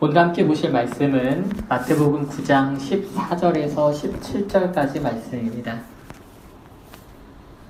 오늘 함께 보실 말씀은 마태복음 9장 14절에서 17절까지 말씀입니다.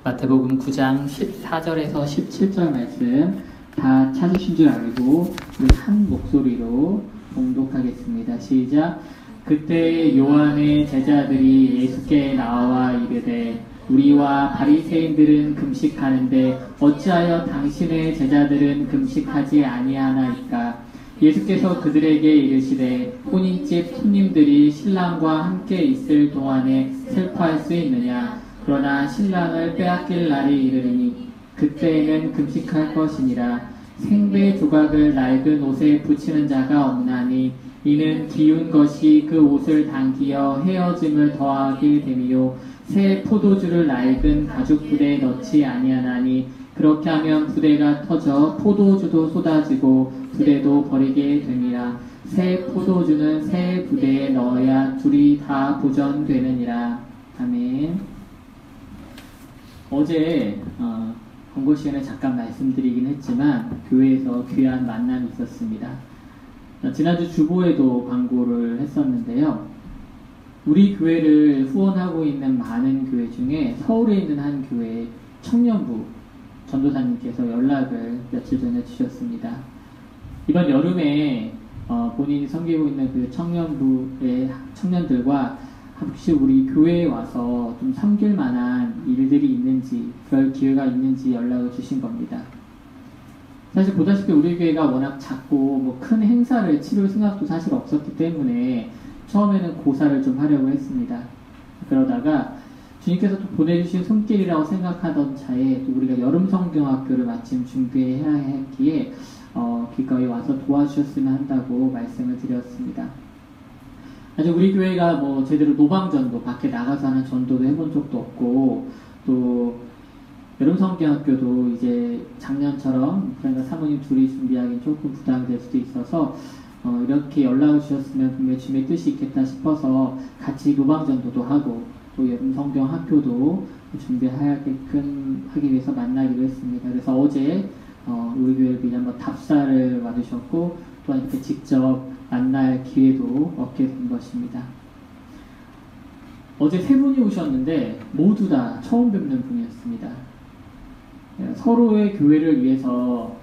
마태복음 9장 14절에서 17절 말씀 다 찾으신 줄 알고 한 목소리로 봉독하겠습니다. 시작. 그때 요한의 제자들이 예수께 나와 이르되 우리와 바리새인들은 금식하는데 어찌하여 당신의 제자들은 금식하지 아니하나이까? 예수께서 그들에게 이르시되 혼인집 손님들이 신랑과 함께 있을 동안에 슬퍼할 수 있느냐? 그러나 신랑을 빼앗길 날이 이르리니 그때에는 금식할 것이니라. 생배 조각을 낡은 옷에 붙이는 자가 없나니 이는 기운 것이 그 옷을 당기어 헤어짐을 더하게 됨이요 새 포도주를 낡은 가죽 부대에 넣지 아니하나니 그렇게 하면 부대가 터져 포도주도 쏟아지고 부대도 버리게 됩니다. 새 포도주는 새 부대에 넣어야 둘이 다 보존되느니라. 아멘. 어제 광고 시간에 잠깐 말씀드리긴 했지만 교회에서 귀한 만남이 있었습니다. 지난주 주보에도 광고를 했었는데요. 우리 교회를 후원하고 있는 많은 교회 중에 서울에 있는 한 교회 청년부 전도사님께서 연락을 며칠 전에 주셨습니다. 이번 여름에 본인이 섬기고 있는 그 청년부의 청년들과 혹시 우리 교회에 와서 좀 섬길 만한 일들이 있는지, 그럴 기회가 있는지 연락을 주신 겁니다. 사실 보다시피 우리 교회가 워낙 작고 큰 행사를 치를 생각도 사실 없었기 때문에 처음에는 고사를 좀 하려고 했습니다. 그러다가 주님께서 또 보내주신 손길이라고 생각하던 차에 또 우리가 여름 성경학교를 마침 준비해야 했기에 기꺼이 와서 도와주셨으면 한다고 말씀을 드렸습니다. 아직 우리 교회가 제대로 노방전도 밖에 나가서 하는 전도도 해본 적도 없고 또 여름 성경학교도 이제 작년처럼 그러니까 사모님 둘이 준비하기는 조금 부담이 될 수도 있어서 이렇게 연락을 주셨으면 분명히 주님의 뜻이 있겠다 싶어서 같이 노방전도도 하고 또 여름 성경 학교도 준비하게끔 하기 위해서 만나기로 했습니다. 그래서 어제 우리 교회를 위해 한번 답사를 와주셨고 또한 이렇게 직접 만날 기회도 얻게 된 것입니다. 어제 세 분이 오셨는데 모두 다 처음 뵙는 분이었습니다. 서로의 교회를 위해서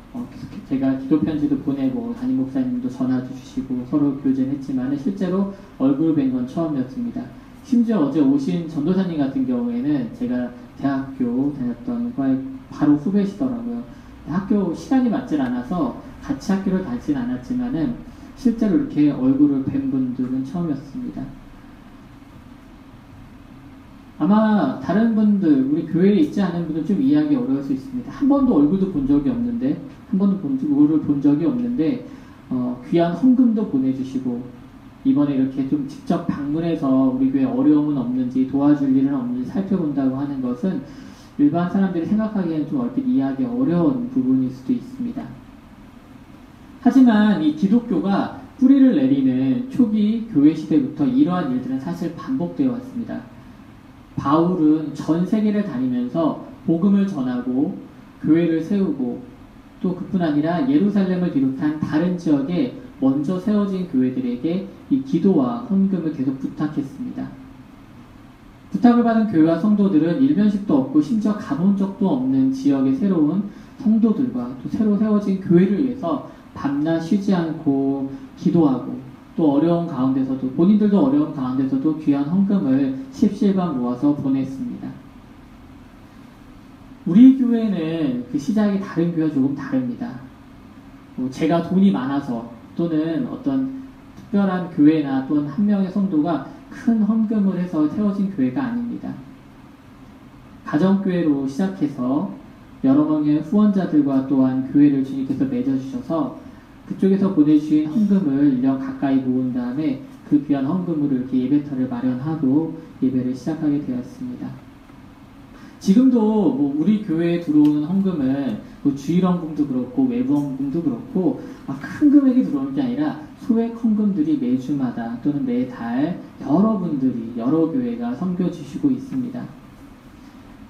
제가 기도 편지도 보내고 담임 목사님도 전화도 주시고 서로 교제를 했지만 실제로 얼굴 뵌 건 처음이었습니다. 심지어 어제 오신 전도사님 같은 경우에는 제가 대학교 다녔던 과에 바로 후배시더라고요. 학교 시간이 맞질 않아서 같이 학교를 다니진 않았지만은 실제로 이렇게 얼굴을 뵌 분들은 처음이었습니다. 아마 다른 분들, 우리 교회에 있지 않은 분들 좀 이해하기 어려울 수 있습니다. 한 번도 얼굴도 본 적이 없는데, 얼굴을 본 적이 없는데, 귀한 헌금도 보내주시고, 이번에 이렇게 좀 직접 방문해서 우리 교회에 어려움은 없는지, 도와줄 일은 없는지 살펴본다고 하는 것은 일반 사람들이 생각하기에는 좀 얼핏 이해하기 어려운 부분일 수도 있습니다. 하지만 이 기독교가 뿌리를 내리는 초기 교회 시대부터 이러한 일들은 사실 반복되어 왔습니다. 바울은 전 세계를 다니면서 복음을 전하고 교회를 세우고 또 그뿐 아니라 예루살렘을 비롯한 다른 지역에 먼저 세워진 교회들에게 이 기도와 헌금을 계속 부탁했습니다. 부탁을 받은 교회와 성도들은 일면식도 없고 심지어 가본 적도 없는 지역의 새로운 성도들과 또 새로 세워진 교회를 위해서 밤낮 쉬지 않고 기도하고 또 어려운 가운데서도 본인들도 어려운 가운데서도 귀한 헌금을 십시일반 모아서 보냈습니다. 우리 교회는 그 시작이 다른 교회와 조금 다릅니다. 제가 돈이 많아서 또는 어떤 특별한 교회나 또는 한 명의 성도가 큰 헌금을 해서 세워진 교회가 아닙니다. 가정교회로 시작해서 여러 명의 후원자들과 또한 교회를 주님께서 맺어주셔서 그쪽에서 보내주신 헌금을 1년 가까이 모은 다음에 그 귀한 헌금으로 이렇게 예배터를 마련하고 예배를 시작하게 되었습니다. 지금도 우리 교회에 들어오는 헌금은 주일 헌금도 그렇고 외부 헌금도 그렇고 큰 금액이 들어오는 게 아니라 소액 헌금들이 매주마다 또는 매달 여러분들이 여러 교회가 섬겨주시고 있습니다.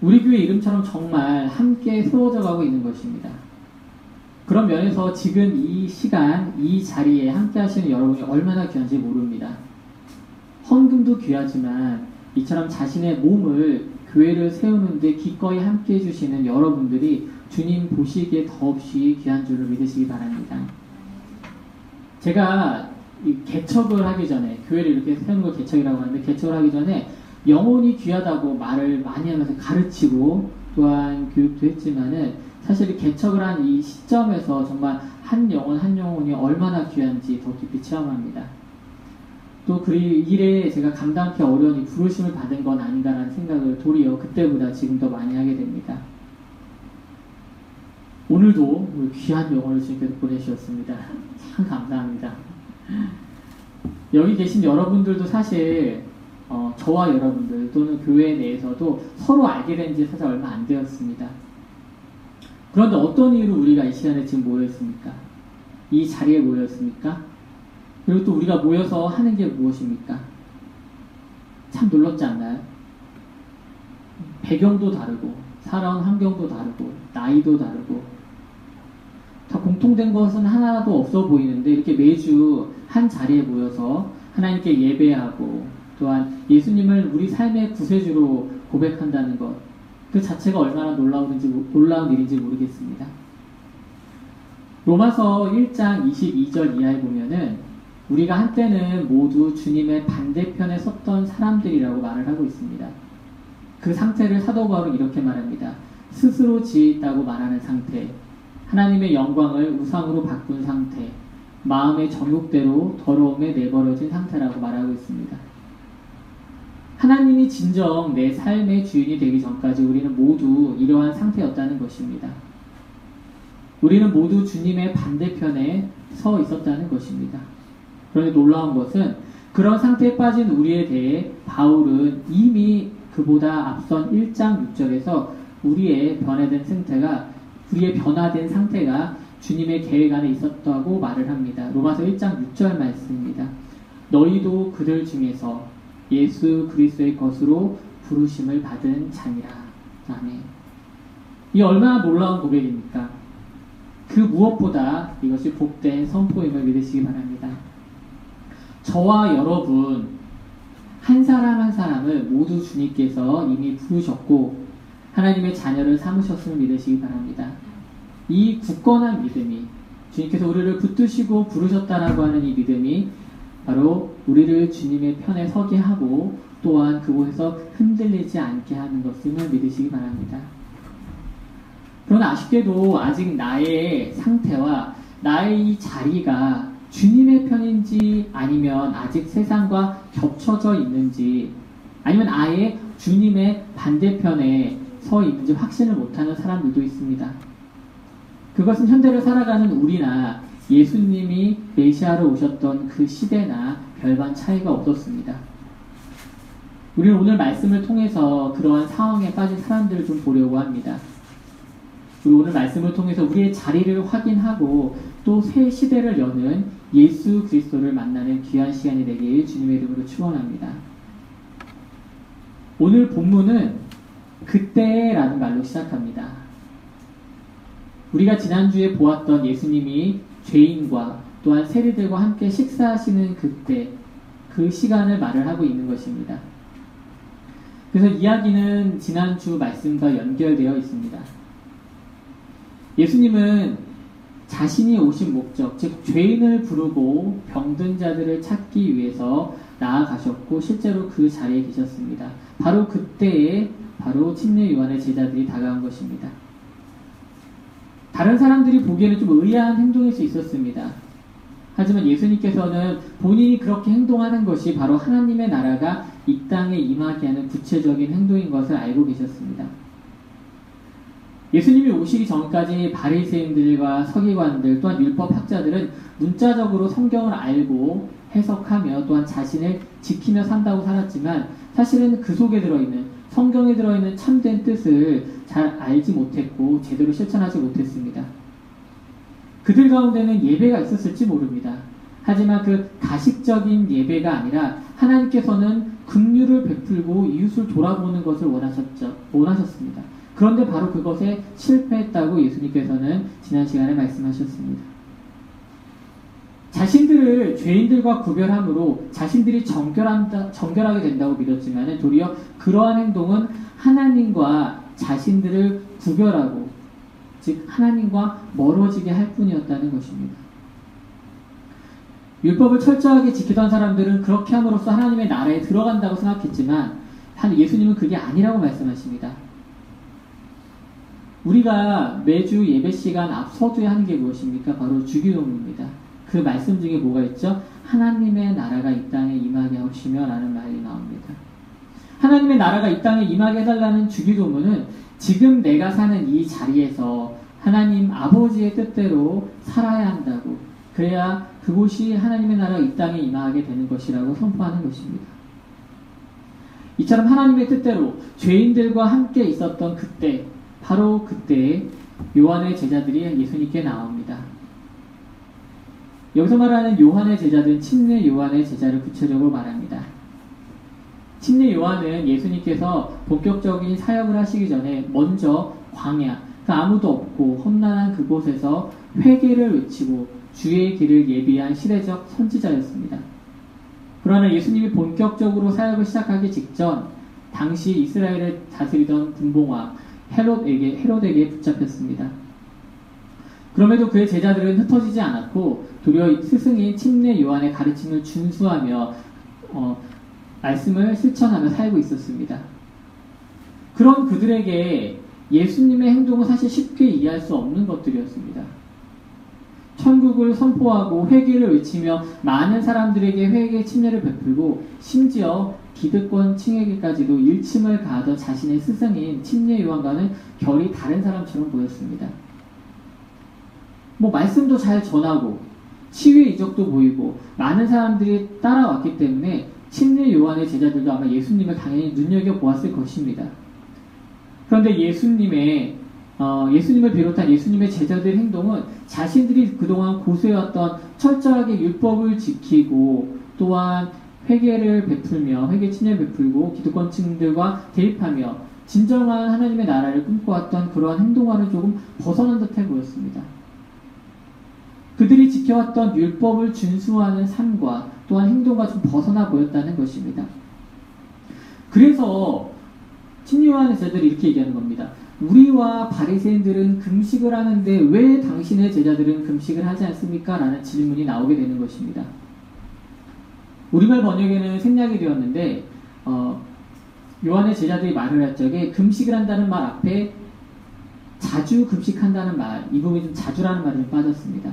우리 교회 이름처럼 정말 함께 세워져 가고 있는 것입니다. 그런 면에서 지금 이 시간, 이 자리에 함께 하시는 여러분이 얼마나 귀한지 모릅니다. 헌금도 귀하지만 이처럼 자신의 몸을 교회를 세우는데 기꺼이 함께 해주시는 여러분들이 주님 보시기에 더없이 귀한 줄을 믿으시기 바랍니다. 제가 이 개척을 하기 전에, 교회를 이렇게 세우는 걸 개척이라고 하는데, 개척을 하기 전에 영혼이 귀하다고 말을 많이 하면서 가르치고 또한 교육도 했지만은, 사실 개척을 한 이 시점에서 정말 한 영혼 한 영혼이 얼마나 귀한지 더 깊이 체험합니다. 또 그 일에 제가 감당하기 어려운 이 부르심을 받은 건 아닌가라는 생각을 도리어 그때보다 지금 더 많이 하게 됩니다. 오늘도 귀한 영혼을 주님께서 보내주셨습니다. 참 감사합니다. 여기 계신 여러분들도 사실 저와 여러분들 또는 교회 내에서도 서로 알게 된 지 사실 얼마 안 되었습니다. 그런데 어떤 이유로 우리가 이 시간에 지금 모였습니까? 이 자리에 모였습니까? 그리고 또 우리가 모여서 하는 게 무엇입니까? 참 놀랍지 않나요? 배경도 다르고, 살아온 환경도 다르고, 나이도 다르고, 다 공통된 것은 하나도 없어 보이는데, 이렇게 매주 한 자리에 모여서 하나님께 예배하고, 또한 예수님을 우리 삶의 구세주로 고백한다는 것, 그 자체가 얼마나 놀라운 일인지 모르겠습니다. 로마서 1장 22절 이하에 보면은 우리가 한때는 모두 주님의 반대편에 섰던 사람들이라고 말을 하고 있습니다. 그 상태를 사도 바울은 이렇게 말합니다. 스스로 지었다고 말하는 상태, 하나님의 영광을 우상으로 바꾼 상태, 마음의 정욕대로 더러움에 내버려진 상태라고 말하고 있습니다. 하나님이 진정 내 삶의 주인이 되기 전까지 우리는 모두 이러한 상태였다는 것입니다. 우리는 모두 주님의 반대편에 서 있었다는 것입니다. 그런데 놀라운 것은 그런 상태에 빠진 우리에 대해 바울은 이미 그보다 앞선 1장 6절에서 우리의 변화된 상태가 주님의 계획 안에 있었다고 말을 합니다. 로마서 1장 6절 말씀입니다. 너희도 그들 중에서 예수 그리스도의 것으로 부르심을 받은 자니라. 아멘. 이 얼마나 놀라운 고백입니까? 그 무엇보다 이것이 복된 선포임을 믿으시기 바랍니다. 저와 여러분 한 사람 한 사람을 모두 주님께서 이미 부르셨고 하나님의 자녀를 삼으셨음을 믿으시기 바랍니다. 이 굳건한 믿음이, 주님께서 우리를 붙드시고 부르셨다라고 하는 이 믿음이 바로 우리를 주님의 편에 서게 하고 또한 그곳에서 흔들리지 않게 하는 것임을 믿으시기 바랍니다. 그러나 아쉽게도 아직 나의 상태와 나의 이 자리가 주님의 편인지 아니면 아직 세상과 겹쳐져 있는지 아니면 아예 주님의 반대편에 서 있는지 확신을 못하는 사람들도 있습니다. 그것은 현대를 살아가는 우리나 예수님이 메시아로 오셨던 그 시대나 별반 차이가 없었습니다. 우리는 오늘 말씀을 통해서 그러한 상황에 빠진 사람들을 좀 보려고 합니다. 그리고 오늘 말씀을 통해서 우리의 자리를 확인하고 또 새 시대를 여는 예수 그리스도를 만나는 귀한 시간이 되길 주님의 이름으로 축원합니다. 오늘 본문은 그때라는 말로 시작합니다. 우리가 지난주에 보았던 예수님이 죄인과 또한 세리들과 함께 식사하시는 그때, 그 시간을 말을 하고 있는 것입니다. 그래서 이야기는 지난주 말씀과 연결되어 있습니다. 예수님은 자신이 오신 목적, 즉 죄인을 부르고 병든 자들을 찾기 위해서 나아가셨고 실제로 그 자리에 계셨습니다. 바로 그때에 바로 침례 요한의 제자들이 다가온 것입니다. 다른 사람들이 보기에는 좀 의아한 행동일 수 있었습니다. 하지만 예수님께서는 본인이 그렇게 행동하는 것이 바로 하나님의 나라가 이 땅에 임하게 하는 구체적인 행동인 것을 알고 계셨습니다. 예수님이 오시기 전까지 바리새인들과 서기관들 또한 율법학자들은 문자적으로 성경을 알고 해석하며 또한 자신을 지키며 산다고 살았지만 사실은 그 속에 들어있는 성경에 들어있는 참된 뜻을 잘 알지 못했고 제대로 실천하지 못했습니다. 그들 가운데는 예배가 있었을지 모릅니다. 하지만 그 가식적인 예배가 아니라 하나님께서는 긍휼을 베풀고 이웃을 돌아보는 것을 원하셨습니다. 그런데 바로 그것에 실패했다고 예수님께서는 지난 시간에 말씀하셨습니다. 자신들을 죄인들과 구별함으로 자신들이 정결하게 된다고 믿었지만 도리어 그러한 행동은 하나님과 자신들을 구별하고 즉 하나님과 멀어지게 할 뿐이었다는 것입니다. 율법을 철저하게 지키던 사람들은 그렇게 함으로써 하나님의 나라에 들어간다고 생각했지만 예수님은 그게 아니라고 말씀하십니다. 우리가 매주 예배 시간 앞 서두에 하는 게 무엇입니까? 바로 주기도문입니다. 그 말씀 중에 뭐가 있죠? 하나님의 나라가 이 땅에 임하게 하시며 라는 말이 나옵니다. 하나님의 나라가 이 땅에 임하게 해달라는 주기도문은 지금 내가 사는 이 자리에서 하나님 아버지의 뜻대로 살아야 한다고, 그래야 그곳이 하나님의 나라가 이 땅에 임하게 되는 것이라고 선포하는 것입니다. 이처럼 하나님의 뜻대로 죄인들과 함께 있었던 그때, 바로 그때에 요한의 제자들이 예수님께 나옵니다. 여기서 말하는 요한의 제자들은 침례 요한의 제자를 구체적으로 말합니다. 침례 요한은 예수님께서 본격적인 사역을 하시기 전에 먼저 광야, 아무도 없고 험난한 그곳에서 회개를 외치고 주의 길을 예비한 시대적 선지자였습니다. 그러나 예수님이 본격적으로 사역을 시작하기 직전 당시 이스라엘을 다스리던 분봉왕 헤롯에게 붙잡혔습니다. 그럼에도 그의 제자들은 흩어지지 않았고 도리어 스승인 침례 요한의 가르침을 준수하며 말씀을 실천하며 살고 있었습니다. 그런 그들에게 예수님의 행동은 사실 쉽게 이해할 수 없는 것들이었습니다. 천국을 선포하고 회개를 외치며 많은 사람들에게 회개 침례를 베풀고 심지어 기득권 층에게까지도 일침을 가하던 자신의 스승인 침례 요한과는 결이 다른 사람처럼 보였습니다. 말씀도 잘 전하고 치유의 이적도 보이고 많은 사람들이 따라왔기 때문에 침례 요한의 제자들도 아마 예수님을 당연히 눈여겨보았을 것입니다. 그런데 예수님을 비롯한 예수님의 제자들의 행동은 자신들이 그동안 고수해왔던 철저하게 율법을 지키고 또한 회개를 베풀며 회개 침례를 베풀고 기득권층들과 대립하며 진정한 하나님의 나라를 꿈꿔왔던 그러한 행동과는 조금 벗어난 듯해 보였습니다. 그들이 지켜왔던 율법을 준수하는 삶과 또한 행동과 좀 벗어나 보였다는 것입니다. 그래서 침례 요한의 제자들이 이렇게 얘기하는 겁니다. 우리와 바리새인들은 금식을 하는데 왜 당신의 제자들은 금식을 하지 않습니까? 라는 질문이 나오게 되는 것입니다. 우리말 번역에는 생략이 되었는데 요한의 제자들이 말을 할 적에 금식을 한다는 말 앞에 자주 금식한다는 말, 이 부분이 좀 자주라는 말이 좀 빠졌습니다.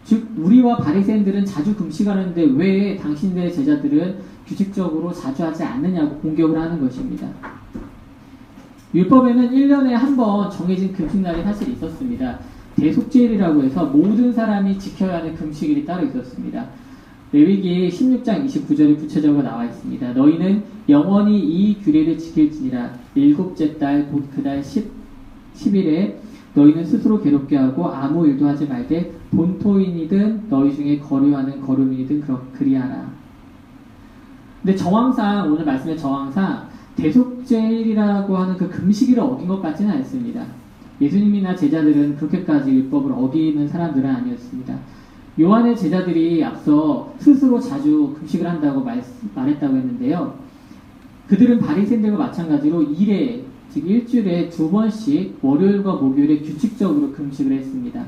즉 우리와 바리새인들은 자주 금식하는데 왜 당신들의 제자들은 규칙적으로 자주 하지 않느냐고 공격을 하는 것입니다. 율법에는 1년에 한 번 정해진 금식날이 사실 있었습니다. 대속죄일이라고 해서 모든 사람이 지켜야 하는 금식일이 따로 있었습니다. 레위기 16장 29절에 구체적으로 나와 있습니다. 너희는 영원히 이 규례를 지킬지니라. 일곱째 달 곧 그달 10일에 너희는 스스로 괴롭게 하고 아무 일도 하지 말되 본토인이든 너희 중에 거류하는 거류민이든 그리하라. 근데 정황상, 오늘 말씀의 정황상 대속죄일이라고 하는 그 금식일을 어긴 것 같지는 않습니다. 예수님이나 제자들은 그렇게까지 율법을 어기는 사람들은 아니었습니다. 요한의 제자들이 앞서 스스로 자주 금식을 한다고 말했다고 했는데요. 그들은 바리새인들과 마찬가지로 즉 일주일에 2번씩 월요일과 목요일에 규칙적으로 금식을 했습니다.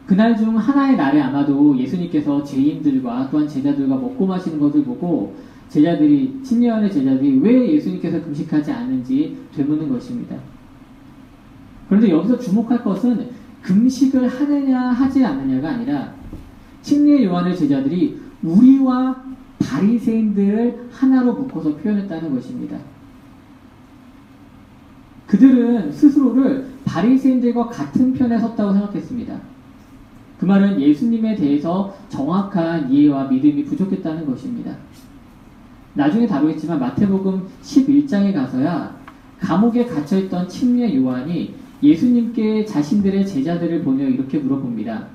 그날 중 하나의 날에 아마도 예수님께서 죄인들과 또한 제자들과 먹고 마시는 것을 보고 침례 요한의 제자들이 왜 예수님께서 금식하지 않는지 되묻는 것입니다. 그런데 여기서 주목할 것은 금식을 하느냐 하지 않느냐가 아니라 침례 요한의 제자들이 우리와 바리새인들을 하나로 묶어서 표현했다는 것입니다. 그들은 스스로를 바리새인들과 같은 편에 섰다고 생각했습니다. 그 말은 예수님에 대해서 정확한 이해와 믿음이 부족했다는 것입니다. 나중에 다루겠지만 마태복음 11장에 가서야 감옥에 갇혀있던 침례 요한이 예수님께 자신들의 제자들을 보내어 이렇게 물어봅니다.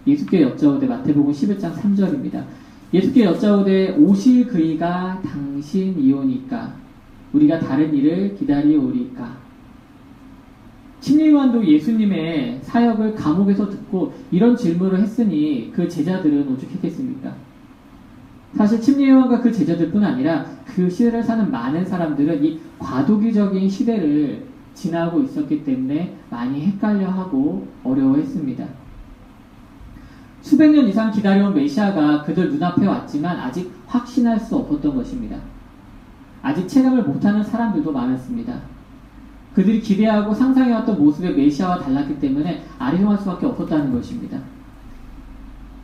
예수께 여짜오되, 마태복음 11장 3절입니다. 예수께 여짜오되 오실 그이가 당신이오니까 우리가 다른 일을 기다리오리까? 침례요한도 예수님의 사역을 감옥에서 듣고 이런 질문을 했으니 그 제자들은 오죽했겠습니까? 사실 침례요한과 그 제자들뿐 아니라 그 시대를 사는 많은 사람들은 이 과도기적인 시대를 지나고 있었기 때문에 많이 헷갈려하고 어려워했습니다. 수백 년 이상 기다려온 메시아가 그들 눈앞에 왔지만 아직 확신할 수 없었던 것입니다. 아직 체감을 못하는 사람들도 많았습니다. 그들이 기대하고 상상해왔던 모습의 메시아와 달랐기 때문에 아리송할 수밖에 없었다는 것입니다.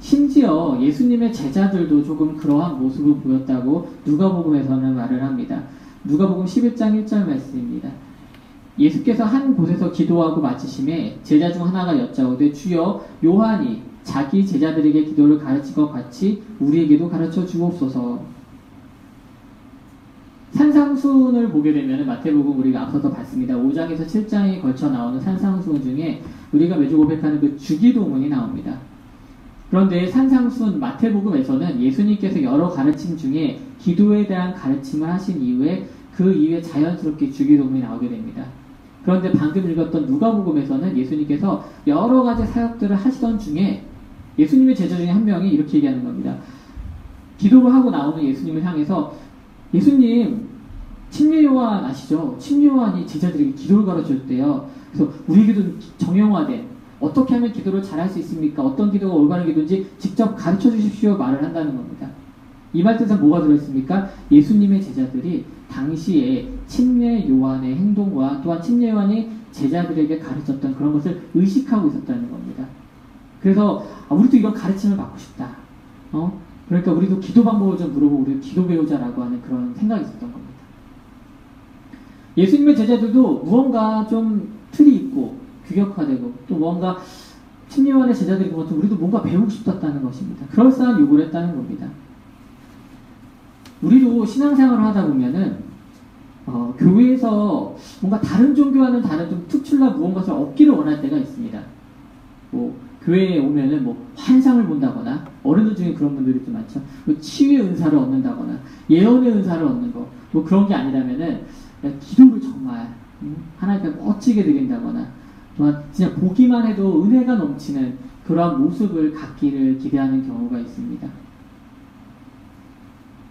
심지어 예수님의 제자들도 조금 그러한 모습을 보였다고 누가복음에서는 말을 합니다. 누가복음 11장 1절 말씀입니다. 예수께서 한 곳에서 기도하고 마치심에 제자 중 하나가 여짜오되 주여 요한이 자기 제자들에게 기도를 가르친 것 같이 우리에게도 가르쳐 주옵소서. 산상수훈을 보게 되면 마태복음 우리가 앞서서 봤습니다. 5장에서 7장에 걸쳐 나오는 산상수훈 중에 우리가 매주 고백하는 그 주기도문이 나옵니다. 그런데 산상수훈 마태복음에서는 예수님께서 여러 가르침 중에 기도에 대한 가르침을 하신 이후에 그 이후에 자연스럽게 주기도문이 나오게 됩니다. 그런데 방금 읽었던 누가복음에서는 예수님께서 여러 가지 사역들을 하시던 중에 예수님의 제자 중에 한 명이 이렇게 얘기하는 겁니다. 기도를 하고 나오는 예수님을 향해서 예수님, 침례요한 아시죠? 침례요한이 제자들에게 기도를 가르쳐줬대요. 그래서 우리에게도 정형화된 어떻게 하면 기도를 잘할 수 있습니까? 어떤 기도가 올바른 기도인지 직접 가르쳐 주십시오 말을 한다는 겁니다. 이 말 뜻은 뭐가 들어있습니까? 예수님의 제자들이 당시에 침례요한의 행동과 또한 침례요한이 제자들에게 가르쳤던 그런 것을 의식하고 있었다는 겁니다. 그래서 우리도 이런 가르침을 받고 싶다. 그러니까 우리도 기도 방법을 좀 물어보고 우리도 기도 배우자라고 하는 그런 생각이 있었던 겁니다. 예수님의 제자들도 무언가 좀 틀이 있고 규격화되고 또 뭔가 침례요한의 제자들이 보면 우리도 뭔가 배우고 싶었다는 것입니다. 그럴싸한 요구를 했다는 겁니다. 우리도 신앙생활을 하다 보면은 교회에서 뭔가 다른 종교와는 다른 좀 특출난 무언가를 얻기를 원할 때가 있습니다. 교회에 오면은 환상을 본다거나, 어른들 중에 그런 분들이 좀 많죠. 치유의 은사를 얻는다거나, 예언의 은사를 얻는 거, 그런 게 아니라면은, 기도를 정말, 하나님께 멋지게 드린다거나, 또한 진짜 보기만 해도 은혜가 넘치는 그러한 모습을 갖기를 기대하는 경우가 있습니다.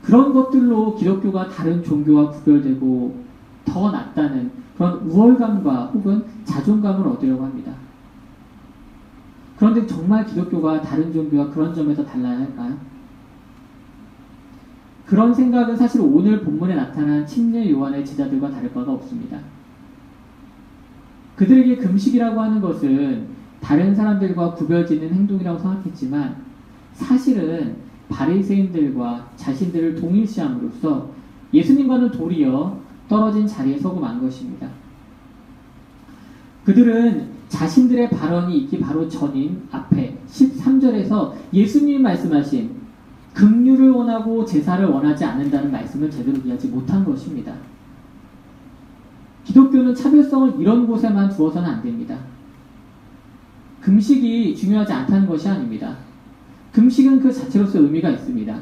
그런 것들로 기독교가 다른 종교와 구별되고 더 낫다는 그런 우월감과 혹은 자존감을 얻으려고 합니다. 그런데 정말 기독교가 다른 종교와 그런 점에서 달라야 할까요? 그런 생각은 사실 오늘 본문에 나타난 침례 요한의 제자들과 다를 바가 없습니다. 그들에게 금식이라고 하는 것은 다른 사람들과 구별짓는 행동이라고 생각했지만 사실은 바리새인들과 자신들을 동일시함으로써 예수님과는 도리어 떨어진 자리에 서고 만 것입니다. 그들은 자신들의 발언이 있기 바로 전인 앞에 13절에서 예수님이 말씀하신 긍휼을 원하고 제사를 원하지 않는다는 말씀을 제대로 이해하지 못한 것입니다. 기독교는 차별성을 이런 곳에만 두어서는 안 됩니다. 금식이 중요하지 않다는 것이 아닙니다. 금식은 그 자체로서 의미가 있습니다.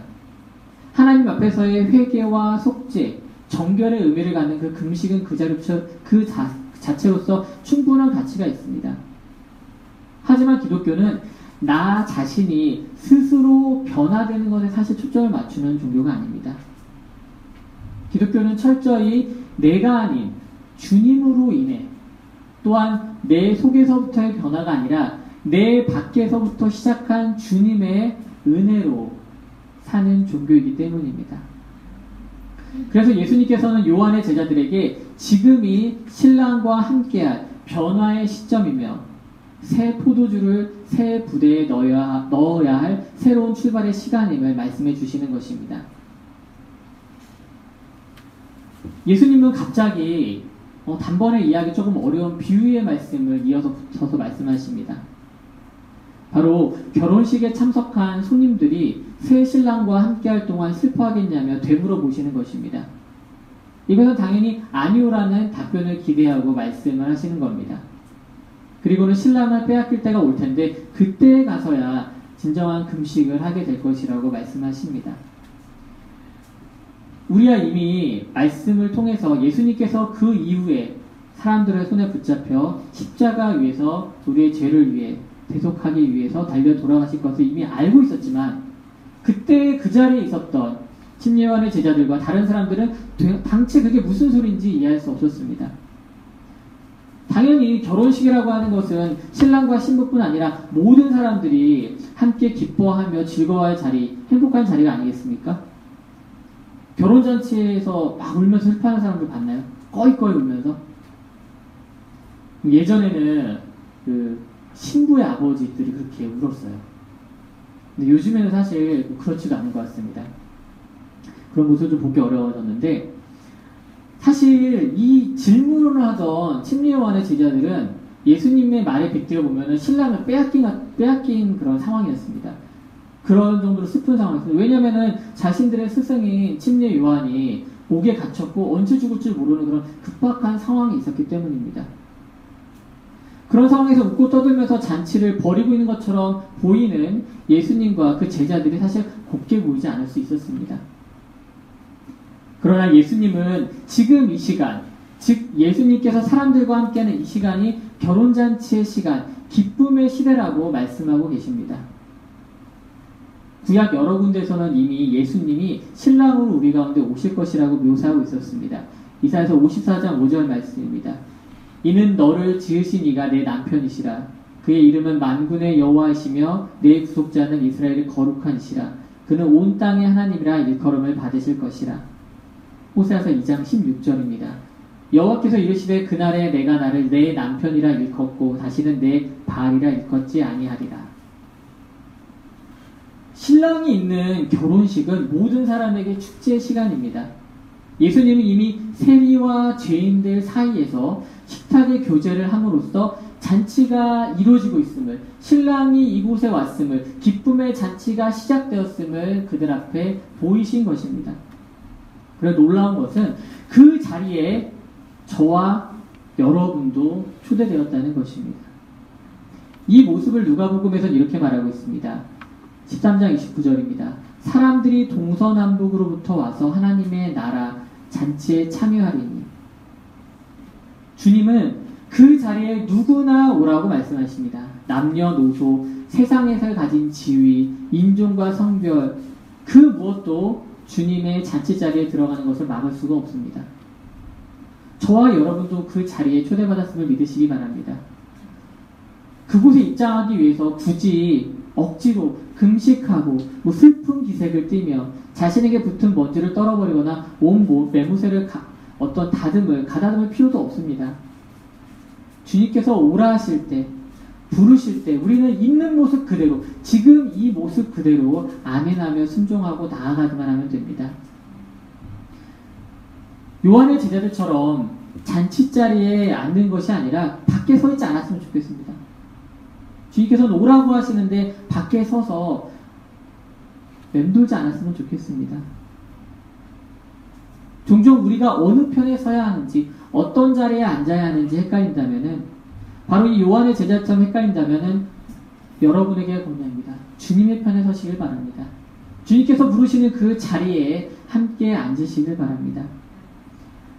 하나님 앞에서의 회개와 속죄, 정결의 의미를 갖는 그 금식은 그 자체로서 충분한 가치가 있습니다. 하지만 기독교는 나 자신이 스스로 변화되는 것에 사실 초점을 맞추는 종교가 아닙니다. 기독교는 철저히 내가 아닌 주님으로 인해 또한 내 속에서부터의 변화가 아니라 내 밖에서부터 시작한 주님의 은혜로 사는 종교이기 때문입니다. 그래서 예수님께서는 요한의 제자들에게 지금이 신랑과 함께할 변화의 시점이며 새 포도주를 새 부대에 넣어야 할 새로운 출발의 시간임을 말씀해 주시는 것입니다. 예수님은 갑자기 단번에 이해하기 조금 어려운 비유의 말씀을 이어서 붙여서 말씀하십니다. 바로 결혼식에 참석한 손님들이 새 신랑과 함께할 동안 슬퍼하겠냐며 되물어 보시는 것입니다. 이것은 당연히 아니오라는 답변을 기대하고 말씀을 하시는 겁니다. 그리고는 신랑을 빼앗길 때가 올 텐데 그때에 가서야 진정한 금식을 하게 될 것이라고 말씀하십니다. 우리가 이미 말씀을 통해서 예수님께서 그 이후에 사람들의 손에 붙잡혀 십자가 위에서 우리의 죄를 위해 대속하기 위해서 달려 돌아가실 것을 이미 알고 있었지만 그때 그 자리에 있었던 침례요한의 제자들과 다른 사람들은 당최 그게 무슨 소리인지 이해할 수 없었습니다. 당연히 결혼식이라고 하는 것은 신랑과 신부뿐 아니라 모든 사람들이 함께 기뻐하며 즐거워할 자리, 행복한 자리가 아니겠습니까? 결혼잔치에서 막 울면서 슬퍼하는 사람들 봤나요? 꺼이꺼이 울면서? 예전에는 그 신부의 아버지들이 그렇게 울었어요. 근데 요즘에는 사실 그렇지도 않은 것 같습니다. 그런 모습을 좀 보기 어려워졌는데 사실 이 질문을 하던 침례요한의 제자들은 예수님의 말에 빗대어 보면 신랑을 빼앗긴 그런 상황이었습니다. 그런 정도로 슬픈 상황이었습니다. 왜냐하면 자신들의 스승인 침례요한이 옥에 갇혔고 언제 죽을 줄 모르는 그런 급박한 상황이 있었기 때문입니다. 그런 상황에서 웃고 떠들면서 잔치를 벌이고 있는 것처럼 보이는 예수님과 그 제자들이 사실 곱게 보이지 않을 수 있었습니다. 그러나 예수님은 지금 이 시간, 즉 예수님께서 사람들과 함께하는 이 시간이 결혼잔치의 시간, 기쁨의 시대라고 말씀하고 계십니다. 구약 여러 군데에서는 이미 예수님이 신랑으로 우리 가운데 오실 것이라고 묘사하고 있었습니다. 이사야서 54장 5절 말씀입니다. 이는 너를 지으신 이가 내 남편이시라. 그의 이름은 만군의 여호와이시며 내 구속자는 이스라엘의 거룩한 이시라. 그는 온 땅의 하나님이라 일컬음을 받으실 것이라. 호세아서 2장 16절입니다. 여호와께서 이르시되 그날에 내가 나를 내 남편이라 일컫고 다시는 내 바알이라 일컫지 아니하리라. 신랑이 있는 결혼식은 모든 사람에게 축제의 시간입니다. 예수님은 이미 세리와 죄인들 사이에서 식탁의 교제를 함으로써 잔치가 이루어지고 있음을, 신랑이 이곳에 왔음을, 기쁨의 잔치가 시작되었음을 그들 앞에 보이신 것입니다. 그래 놀라운 것은 그 자리에 저와 여러분도 초대되었다는 것입니다. 이 모습을 누가복음에서는 이렇게 말하고 있습니다. 13장 29절입니다. 사람들이 동서남북으로부터 와서 하나님의 나라 잔치에 참여하리니. 주님은 그 자리에 누구나 오라고 말씀하십니다. 남녀노소, 세상에서 가진 지위, 인종과 성별, 그 무엇도 주님의 잔치자리에 들어가는 것을 막을 수가 없습니다. 저와 여러분도 그 자리에 초대받았음을 믿으시기 바랍니다. 그곳에 입장하기 위해서 굳이 억지로 금식하고 슬픈 기색을 띠며 자신에게 붙은 먼지를 떨어버리거나 온 매무새를 가다듬을 필요도 없습니다. 주님께서 오라 하실 때, 부르실 때 우리는 있는 모습 그대로, 지금 이 모습 그대로 아멘하며 순종하고 나아가기만 하면 됩니다. 요한의 제자들처럼 잔치자리에 앉는 것이 아니라 밖에 서 있지 않았으면 좋겠습니다. 주님께서는 오라고 하시는데 밖에 서서 맴돌지 않았으면 좋겠습니다. 종종 우리가 어느 편에 서야 하는지, 어떤 자리에 앉아야 하는지 헷갈린다면은, 바로 이 요한의 제자처럼 헷갈린다면은 여러분에게 권유합니다. 주님의 편에 서시길 바랍니다. 주님께서 부르시는 그 자리에 함께 앉으시길 바랍니다.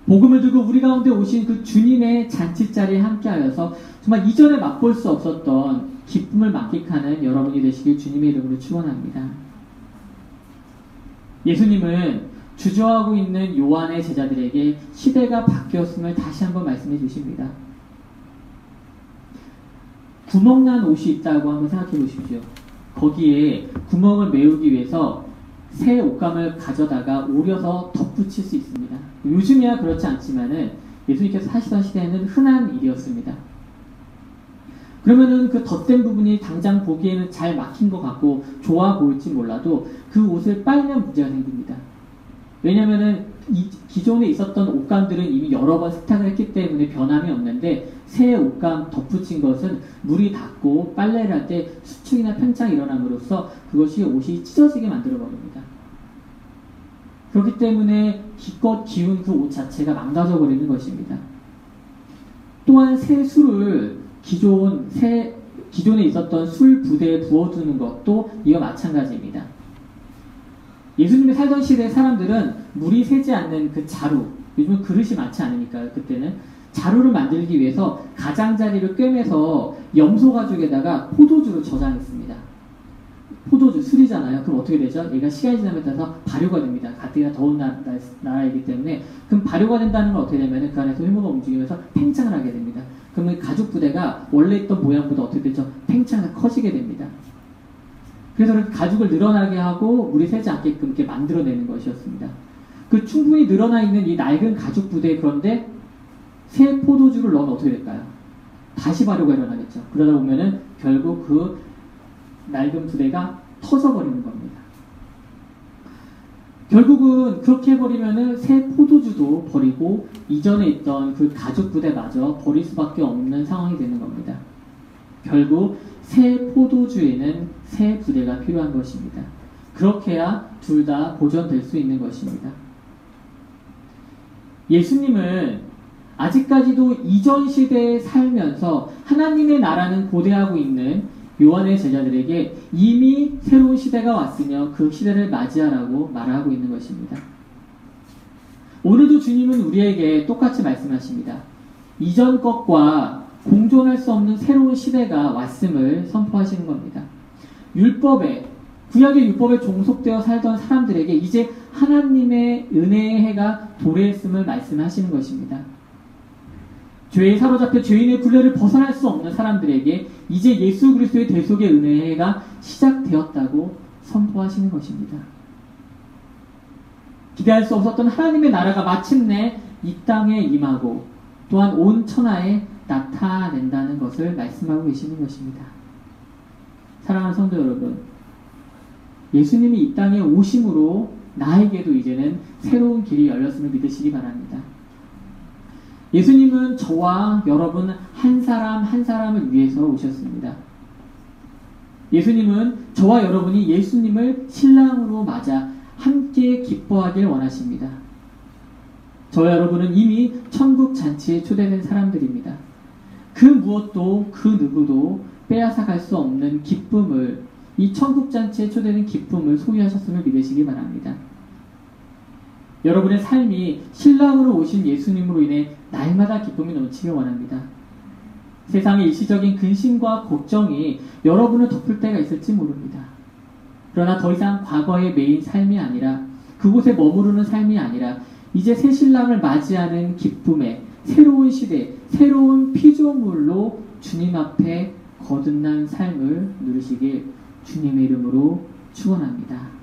복음을 들고 우리 가운데 오신 그 주님의 잔치자리에 함께하여서 정말 이전에 맛볼 수 없었던 기쁨을 만끽하는 여러분이 되시길 주님의 이름으로 축원합니다. 예수님은 주저하고 있는 요한의 제자들에게 시대가 바뀌었음을 다시 한번 말씀해 주십니다. 구멍난 옷이 있다고 한번 생각해 보십시오. 거기에 구멍을 메우기 위해서 새 옷감을 가져다가 오려서 덧붙일 수 있습니다. 요즘이야 그렇지 않지만은 예수님께서 사시던 시대에는 흔한 일이었습니다. 그러면은 그 덧댄 부분이 당장 보기에는 잘 막힌 것 같고 좋아 보일지 몰라도 그 옷을 빨면 문제가 생깁니다. 왜냐면은 기존에 있었던 옷감들은 이미 여러 번 세탁을 했기 때문에 변함이 없는데 새 옷감 덧붙인 것은 물이 닿고 빨래를 할 때 수축이나 팽창이 일어남으로써 그것이 옷이 찢어지게 만들어버립니다. 그렇기 때문에 기껏 기운 그 옷 자체가 망가져 버리는 것입니다. 또한 새 술을 기존에 있었던 술 부대에 부어두는 것도 이와 마찬가지입니다. 예수님이 살던 시대의 사람들은 물이 새지 않는 그 자루, 요즘은 그릇이 많지 않으니까 그때는 자루를 만들기 위해서 가장자리를 꿰매서 염소 가죽에다가 포도주를 저장했습니다. 포도주, 술이잖아요. 그럼 어떻게 되죠? 얘가 시간이 지남에 따라서 발효가 됩니다. 가뜩이나 더운 나라이기 때문에. 그럼 발효가 된다는 건 어떻게 되냐면 그 안에서 효모가 움직이면서 팽창을 하게 됩니다. 그러면 가죽 부대가 원래 있던 모양보다 어떻게 되죠? 팽창이 커지게 됩니다. 그래서 그렇게 가죽을 늘어나게 하고 물이 새지 않게끔 이렇게 만들어내는 것이었습니다. 그 충분히 늘어나 있는 이 낡은 가죽 부대에 그런데 새 포도주를 넣으면 어떻게 될까요? 다시 발효가 일어나겠죠. 그러다 보면은 결국 그 낡은 부대가 터져버리는 겁니다. 결국은 그렇게 해버리면은 새 포도주도 버리고 이전에 있던 그 가죽 부대마저 버릴 수밖에 없는 상황이 되는 겁니다. 결국 새 포도주에는 새 부대가 필요한 것입니다. 그렇게 해야 둘 다 보존될 수 있는 것입니다. 예수님은 아직까지도 이전 시대에 살면서 하나님의 나라는 고대하고 있는 요한의 제자들에게 이미 새로운 시대가 왔으며 그 시대를 맞이하라고 말하고 있는 것입니다. 오늘도 주님은 우리에게 똑같이 말씀하십니다. 이전 것과 공존할 수 없는 새로운 시대가 왔음을 선포하시는 겁니다. 구약의 율법에 종속되어 살던 사람들에게 이제 하나님의 은혜의 해가 도래했음을 말씀하시는 것입니다. 죄에 사로잡혀 죄인의 굴레를 벗어날 수 없는 사람들에게 이제 예수 그리스도의 대속의 은혜의 해가 시작되었다고 선포하시는 것입니다. 기대할 수 없었던 하나님의 나라가 마침내 이 땅에 임하고 또한 온 천하에 나타낸다는 것을 말씀하고 계시는 것입니다. 사랑하는 성도 여러분, 예수님이 이 땅에 오심으로 나에게도 이제는 새로운 길이 열렸음을 믿으시기 바랍니다. 예수님은 저와 여러분 한 사람 한 사람을 위해서 오셨습니다. 예수님은 저와 여러분이 예수님을 신랑으로 맞아 함께 기뻐하길 원하십니다. 저와 여러분은 이미 천국 잔치에 초대된 사람들입니다. 그 무엇도 그 누구도 빼앗아갈 수 없는 기쁨을, 이 천국 잔치에 초대된 기쁨을 소유하셨음을 믿으시기 바랍니다. 여러분의 삶이 신랑으로 오신 예수님으로 인해 날마다 기쁨이 넘치길 원합니다. 세상의 일시적인 근심과 걱정이 여러분을 덮을 때가 있을지 모릅니다. 그러나 더 이상 과거의 매인 삶이 아니라, 그곳에 머무르는 삶이 아니라 이제 새 신랑을 맞이하는 기쁨의 새로운 시대, 새로운 피조물로 주님 앞에 거듭난 삶을 누리시길 주님의 이름으로 축원합니다.